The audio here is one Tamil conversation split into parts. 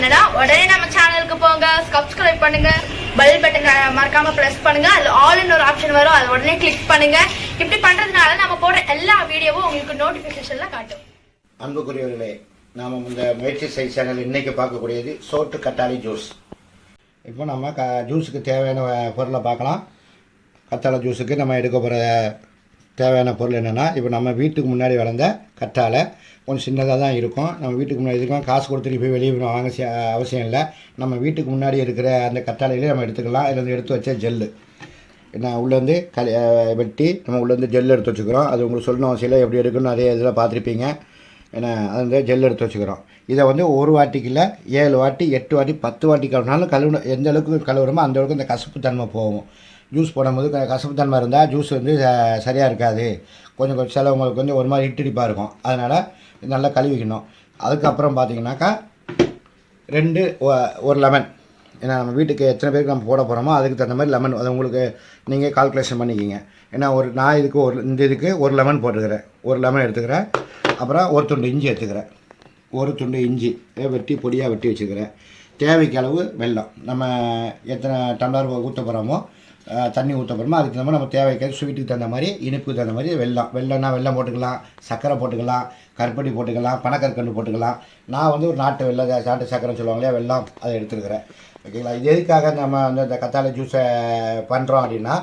பண்ணலனா உடனே நம்ம சேனலுக்கு போங்க, சப்ஸ்கிரைப் பண்ணுங்க, பெல் பட்டன் மறக்காம பிரஸ் பண்ணுங்க. அதுல ஆல் ஒரு ஆப்ஷன் வரும், அதை உடனே கிளிக் பண்ணுங்க. இப்படி பண்றதுனால நம்ம போடுற எல்லா வீடியோவும் உங்களுக்கு நோட்டிபிகேஷன்ல காட்டும். அன்புக்குரியவர்களே, நாம இந்த முயற்சி செய் சேனல் இன்னைக்கு பார்க்கக்கூடியது சோட்டு கத்தாழை ஜூஸ். இப்போ நம்ம ஜூஸுக்கு தேவையான பொருளை பார்க்கலாம். கத்தாழை ஜூஸுக்கு நம்ம எடுக்க போகிற தேவையான பொருள் என்னென்னா, இப்போ நம்ம வீட்டுக்கு முன்னாடி வளர்ந்த கத்தாழை கொஞ்சம் சின்னதாக தான் இருக்கும். நம்ம வீட்டுக்கு முன்னாடி இருக்கோம், காசு கொடுத்துட்டு போய் வெளியே வாங்க அவசியம் இல்லை. நம்ம வீட்டுக்கு முன்னாடி இருக்கிற அந்த கத்தாழையிலே நம்ம எடுத்துக்கலாம். இதில் எடுத்து வச்ச ஜெல்லு நான் உள்ளேருந்து வெட்டி நம்ம உள்ளேருந்து ஜெல் எடுத்து வச்சுக்கிறோம். அது உங்களுக்கு சொல்லணும் அவசியம் இல்லை, எப்படி எடுக்கணும்னு நிறைய இதில் பார்த்துருப்பீங்க. ஏன்னா அது ஜெல் எடுத்து வச்சுக்கிறோம். இதை ஒரு வாட்டிக்கு இல்லை, 7 வாட்டி 8 வாட்டி 10 வாட்டி கழுவினாலும் கழுவணும். எந்த அளவுக்கு கழுவுறோமோ அந்த அளவுக்கு இந்த கசப்பு தன்மை போகும். ஜூஸ் போடும்போது கசப்பு தன்மை இருந்தால் ஜூஸ் சரியாக இருக்காது. கொஞ்சம் சிலவங்களுக்கு ஒரு மாதிரி இட்டிடிப்பாக இருக்கும். அதனால் நல்லா கழுவிக்கணும். அதுக்கப்புறம் பார்த்தீங்கன்னாக்கா ஒரு லெமன். ஏன்னா நம்ம வீட்டுக்கு எத்தனை பேருக்கு நம்ம போட போகிறோமோ அதுக்கு தகுந்த மாதிரி லெமன் அது உங்களுக்கு நீங்கள் கால்குலேஷன் பண்ணிக்கிங்க. ஏன்னா நான் இதுக்கு ஒரு லெமன் போட்டுக்கிறேன், ஒரு லெமன் எடுத்துக்கிறேன். அப்புறம் ஒரு துண்டு இஞ்சி எடுத்துக்கிறேன், ஒரு துண்டு இஞ்சி பொடியாக வெட்டி வச்சுக்கிறேன். தேவைக்கு அளவு வெல்லம். நம்ம எத்தனை டம்ளர் ஊற்ற போகிறோமோ தண்ணி ஊற்ற போகிறோமோ அதுக்கு தகுந்த மாதிரி நம்ம தேவைக்கு ஸ்வீட்டுக்கு தகுந்த மாதிரி இனிப்புக்கு தகுந்த மாதிரி வெல்லம்னா வெல்லம் போட்டுக்கலாம், சர்க்கரை போட்டுக்கலாம், கருப்பட்டி போட்டுக்கலாம், பனக்கற்கண்டு போட்டுக்கலாம். நான் ஒரு நாட்டு நாட்டு சர்க்கரைன்னு சொல்லுவாங்க இல்லையா, வெல்லம் அதை எடுத்துருக்கிறேன். ஓகேங்களா? இது எதுக்காக நம்ம இந்த கத்தாழை ஜூஸை பண்ணுறோம் அப்படின்னா,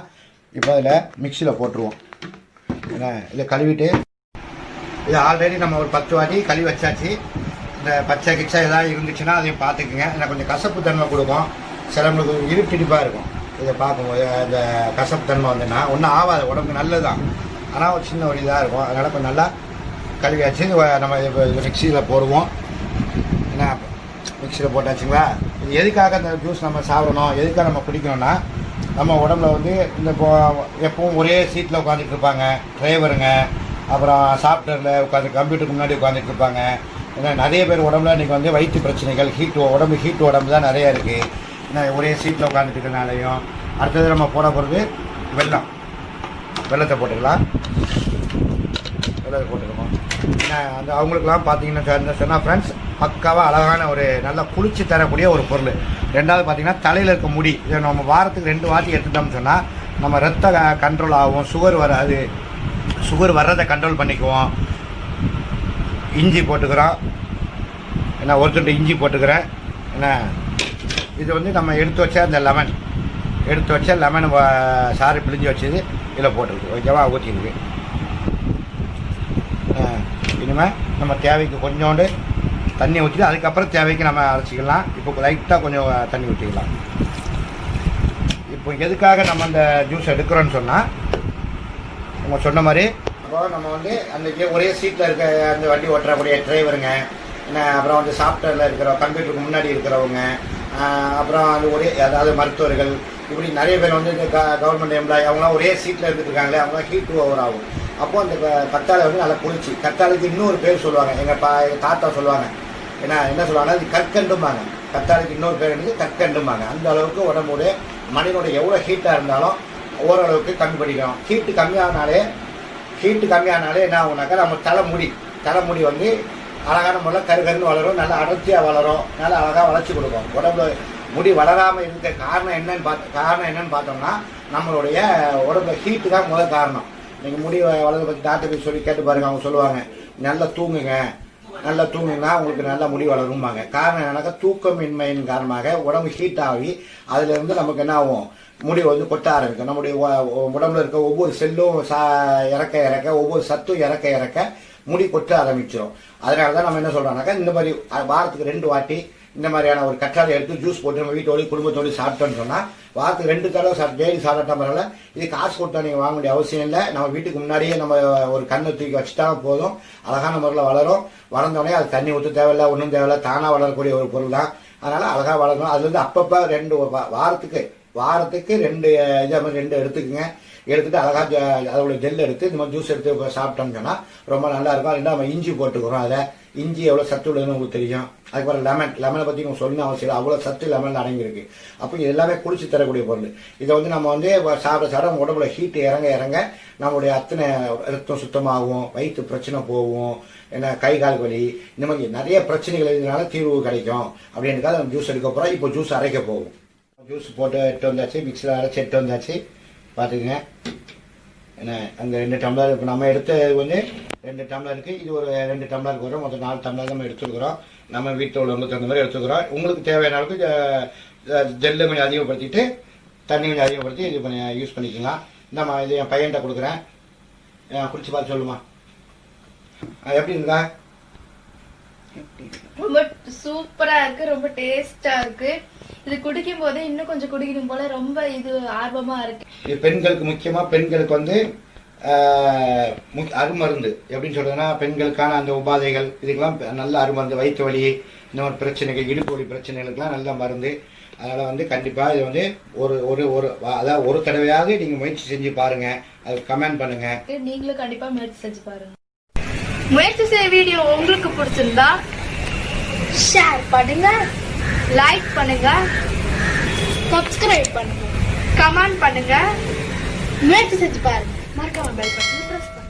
இப்போ அதில் மிக்சியில் போட்டுருவோம். ஏன்னா இதை கழுவிட்டு இது ஆல்ரெடி நம்ம ஒரு 10 வாட்டி கழுவி வச்சாச்சு. இந்த பச்சை கிச்சை எதாவது இருந்துச்சுன்னா அதையும் பார்த்துக்குங்க. ஏன்னா கொஞ்சம் கசப்பு தன்மை கொடுக்கும், சிலவங்களுக்கு இருட்டிடிப்பாக இருக்கும். இதை பார்க்கும்போது இந்த கசப்பு தன்மை வந்துன்னா ஒன்றும் ஆகாது, உடம்புக்கு நல்லது தான். ஆனால் ஒரு சின்ன ஒரு இதாக இருக்கும். அதனால் கொஞ்சம் நல்லா கழுவியாச்சு. நம்ம இது மிக்சியில் போடுவோம். ஏன்னா மிக்சியில் போட்டாச்சுங்களா. இது எதுக்காக இந்த ஜூஸ் நம்ம சாப்பிடணும், எதுக்காக நம்ம குடிக்கணும்னா, நம்ம உடம்புல இந்த எப்பவும் ஒரே சீட்டில் உட்காந்துட்டு இருப்பாங்க டிரைவருங்க, அப்புறம் சாஃப்ட்வேரில் உட்காந்து கம்ப்யூட்டருக்கு முன்னாடி உட்காந்துட்டு இருப்பாங்க. ஏன்னா நிறைய பேர் உடம்புல இன்றைக்கி வயிற்று பிரச்சனைகள், ஹீட் உடம்பு தான் நிறையா இருக்குது. ஏன்னா ஒரே சீட்டில் உட்காந்துட்டு இருக்கிறனாலையும். அடுத்தது நம்ம போட போகிறது வெல்லத்தை போட்டுக்கலாம். வெல்லத்தை போட்டுக்கணும். ஏன்னா அவங்களுக்குலாம் பார்த்தீங்கன்னா சொன்னால் ஃப்ரெண்ட்ஸ், பக்காவாக அழகான ஒரு நல்லா குளிச்சு தரக்கூடிய ஒரு பொருள். ரெண்டாவது பார்த்திங்கன்னா தலையில் இருக்க முடி. இதை நம்ம வாரத்துக்கு 2 வாட்டி எடுத்துட்டோம்னு சொன்னால் நம்ம ரத்த கண்ட்ரோல் ஆகும், சுகர் வர்றதை கண்ட்ரோல் பண்ணிக்குவோம். இஞ்சி போட்டுக்கிறோம். ஏன்னா ஒரு துண்டு இஞ்சி போட்டுக்கிறேன். ஏன்னா இது நம்ம எடுத்து வச்ச அந்த லெமன் சாறு பிழிஞ்சு வச்சது இதில் போட்டுருக்கு. ஓகேவா? ஊற்றிருக்கு. இனிமேல் நம்ம தேவைக்கு கொஞ்சோண்டு தண்ணி ஊற்றிட்டு அதுக்கப்புறம் தேவைக்கு நம்ம அரைச்சிக்கலாம். இப்போ லைட்டாக கொஞ்சம் தண்ணி ஊற்றிக்கலாம். இப்போ எதுக்காக நம்ம அந்த ஜூஸ் எடுக்கிறோன்னு சொன்னால், நம்ம சொன்ன மாதிரி அப்போ நம்ம அந்த ஒரே சீட்டில் இருக்க அந்த வண்டி ஓட்டுறக்கூடிய டிரைவருங்க, அப்புறம் சாஃப்ட்வேரில் இருக்கிற கம்ப்யூட்டருக்கு முன்னாடி இருக்கிறவங்க, அப்புறம் அதாவது மருத்துவர்கள், இப்படி நிறைய பேர் இந்த கவர்மெண்ட் எம்ப்ளாயி அவங்களாம் ஒரே சீட்டில் இருந்துட்டு இருக்காங்களே, அவங்களாம் ஹீட் ஓவர் ஆகும். அப்போது அந்த கத்தாழை நல்லா குளிச்சு, கத்தாழைக்கு இன்னொரு பேர் சொல்லுவாங்க, எங்கள் தாத்தா சொல்லுவாங்க. ஏன்னா என்ன சொல்லுவாங்கன்னா, அது கற்கண்டும்பாங்க. கத்தாழைக்கு இன்னொரு பேர் இருக்குது கற்கண்டும்பாங்க. அந்த அளவுக்கு உடம்புடைய மனிதனுடைய எவ்வளோ ஹீட்டாக இருந்தாலும் ஓரளவுக்கு கம்மி பண்ணிக்கணும். ஹீட்டு கம்மியானாலே என்ன ஆகுனாக்கா, நம்ம தலைமுடி அழகான முறையில் கருகருன்னு வளரும், நல்லா அடர்த்தியாக வளரும், நல்லா அழகாக வளர்ச்சி கொடுக்கும். உடம்புல முடி வளராமல் இருக்க காரணம் என்னன்னு பார்த்தோம்னா, நம்மளுடைய உடம்புல ஹீட்டு தான் முதல் காரணம். நீங்கள் முடி வளர்ந்து பற்றி டாக்டர் சொல்லி கேட்டு பாருங்க, அவங்க சொல்லுவாங்க நல்லா தூங்குங்கன்னா உங்களுக்கு நல்லா முடி வளரும்பாங்க. காரணம் என்னன்னாக்கா, தூக்கமின்மையின் காரணமாக உடம்பு ஹீட் ஆகி அதுலேருந்து நமக்கு என்ன ஆகும், முடி கொட்ட ஆரம்பிக்கும். நம்முடைய உடம்புல இருக்க ஒவ்வொரு செல்லும் இறக்க ஒவ்வொரு சத்தும் இறக்க முடி கொட்ட ஆரம்பிச்சிடும். அதனால தான் நம்ம என்ன சொல்கிறோம்னாக்கா, இந்த மாதிரி வாரத்துக்கு 2 வாட்டி இந்த மாதிரியான ஒரு கற்றாழை எடுத்து ஜூஸ் போட்டு நம்ம வீட்டோடு குடும்பத்தோடு சாப்பிட்டோன்னு சொன்னால், வாரத்துக்கு 2 தடவை டெய்லி சாப்பிட்டா பரவாயில்ல. இது காசு கொடுத்தா நீங்கள் வாங்க வேண்டிய அவசியம் இல்லை. நம்ம வீட்டுக்கு முன்னாடியே நம்ம ஒரு கண்ணை தூக்கி வச்சுட்டா போதும், அழகான முறையில் வளரும். வளர்ந்தோடனே அது தண்ணி ஊற்ற தேவையில்லை, ஒன்றும் தேவையில்லை, தானாக வளரக்கூடிய ஒரு பொருள் தான். அதனால் அழகாக வளரணும். அது அப்பப்போ வாரத்துக்கு 2 இதே மாதிரி 2 எடுத்துக்கோங்க. எடுத்துட்டு அழகாக அதோட ஜெல் எடுத்து இந்த மாதிரி ஜூஸ் எடுத்து சாப்பிட்டோம்னு சொன்னால் ரொம்ப நல்லா இருக்கும். அது நம்ம இஞ்சி போட்டுக்கிறோம். அதை இஞ்சி எவ்வளோ சத்து உள்ளதுன்னு உங்களுக்கு தெரியும். அதுக்கப்புறம் லெமனை பற்றி உங்களுக்கு சொல்லணும் அவசியம் இல்லை, அவ்வளோ சத்து லெமனில் அடங்கியிருக்கு. அப்போ இது எல்லாமே குளிச்சு தரக்கூடிய பொருள். இதை வந்து நம்ம வந்து சாப்பிட நம்ம உடம்புல ஹீட் இறங்க நம்மளுடைய அத்தனை ரத்தம் சுத்தமாகும், வயிற்று பிரச்சனை போகும், ஏன்னா கை கால் வலி, இந்த மாதிரி நிறைய பிரச்சனைகள் இதனால தீர்வு கிடைக்கும் அப்படின்றதுக்காக நம்ம ஜூஸ் எடுக்க போகிறோம். இப்போ ஜூஸ் அரைக்க போகும். ஜூஸ் போட்டு எட்டு வந்தாச்சு, மிக்சியில் அரைச்சி எட்டு வந்தாச்சு. பார்த்துக்குங்க, என்ன அந்த 2 டம்ளர் இப்போ நம்ம எடுத்தது வந்து 2 டம்ளருக்கு, இது ஒரு 2 டம்ளருக்கு வரும். மொத்தம் 4 டம்ளர் நம்ம எடுத்துக்கிறோம். நம்ம வீட்டில் உள்ளவங்களுக்கு தகுந்த மாதிரி எடுத்துக்கிறோம். உங்களுக்கு தேவையான அளவுக்கு ஜெல்லை கொஞ்சம் அதிகப்படுத்திட்டு தண்ணி கொஞ்சம் அதிகப்படுத்தி இது பண்ணி யூஸ் பண்ணிக்கலாம். நம்ம இது என் பையன்கிட்ட கொடுக்குறேன், குடிச்சு பார்த்து சொல்லுமா எப்படி இருக்கா? ரொம்ப சூப்பரா இருக்கு, ரொம்ப டேஸ்டா இருக்கு. இது குடிக்கும் போது இன்னும் கொஞ்சம் குடிக்கணும் போல ரொம்ப இது ஆர்வமா இருக்கு. இது பெண்களுக்கு முக்கியமா பெண்களுக்கு வந்து அருமருந்து எப்படின்னு சொல்றதுன்னா, பெண்களுக்கான அந்த உபாதைகள் இதுக்கெல்லாம் நல்ல அருமருந்து. வயிற்று வலி, இந்த மாதிரி பிரச்சனைகள், இடுப்பு வலி பிரச்சனைகளுக்கெல்லாம் நல்ல மருந்து. அதனால வந்து கண்டிப்பா இது வந்து அதாவது ஒரு தடவையாவது நீங்க முயற்சி செஞ்சு பாருங்க, அது கமெண்ட் பண்ணுங்க. நீங்களும் கண்டிப்பா முயற்சி செஞ்சு பாருங்க. முயற்சி செய்ய வீடியோ உங்களுக்கு பிடிச்சிருந்தா ஷேர் பண்ணுங்க, லைக் பண்ணுங்க, சப்ஸ்கிரைப் பண்ணுங்க, கமெண்ட் பண்ணுங்க, முயற்சி செஞ்சு பாருங்க. மறக்காம பெல் பட்டன் பிரஸ் பண்ணுங்க.